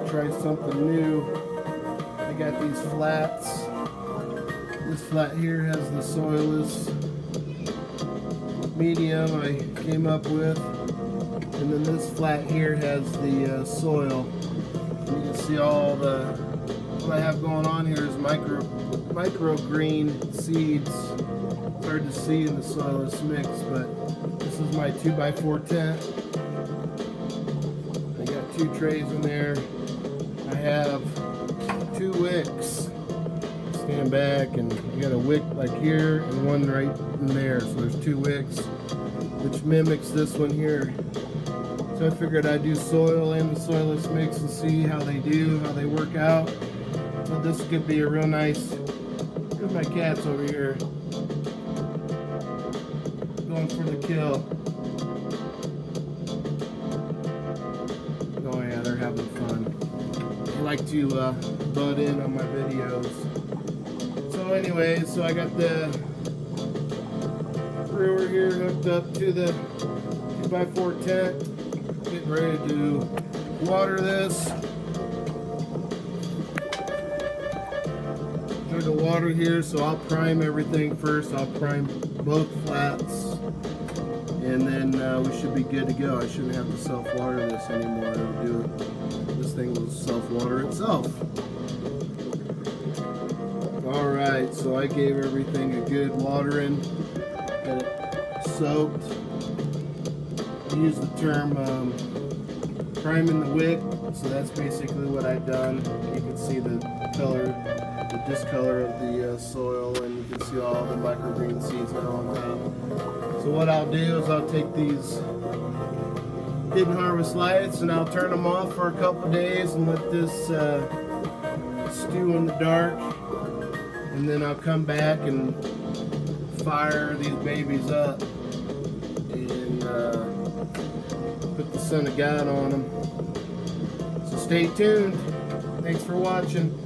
try something new. I got these flats. This flat here has the soilless medium I came up with, and then this flat here has the soil. And you can see all the what I have going on here is microgreen seeds. It's hard to see in the soilless mix, but this is my 2x4 tent. I got 2 trays in there. I have 2 wicks. Stand back, and you got a wick like here and one right in there, so there's 2 wicks, which mimics this one here. So I figured I'd do soil and the soilless mix and see how they do, how they work out. So this could be a real nice. Here's my cats over here going for the kill. Oh yeah, they're having fun. They like to butt in on my videos. So anyway, so I got the brewer here hooked up to the 2x4 tent. Getting ready to water this. There's the water here, so I'll prime everything first. I'll prime both flats, and then we should be good to go. I shouldn't have to self-water this anymore. It'll do it. This thing will self-water itself. Alright, so I gave everything a good watering, got it soaked. I use the term priming the wick, so that's basically what I've done. You can see the color, the discolor of the soil, and you can see all the microgreen seeds now on top. So what I'll do is I'll take these hidden harvest lights and I'll turn them off for a couple days and let this stew in the dark. And then I'll come back and fire these babies up and put the Son of God on them. So stay tuned. Thanks for watching.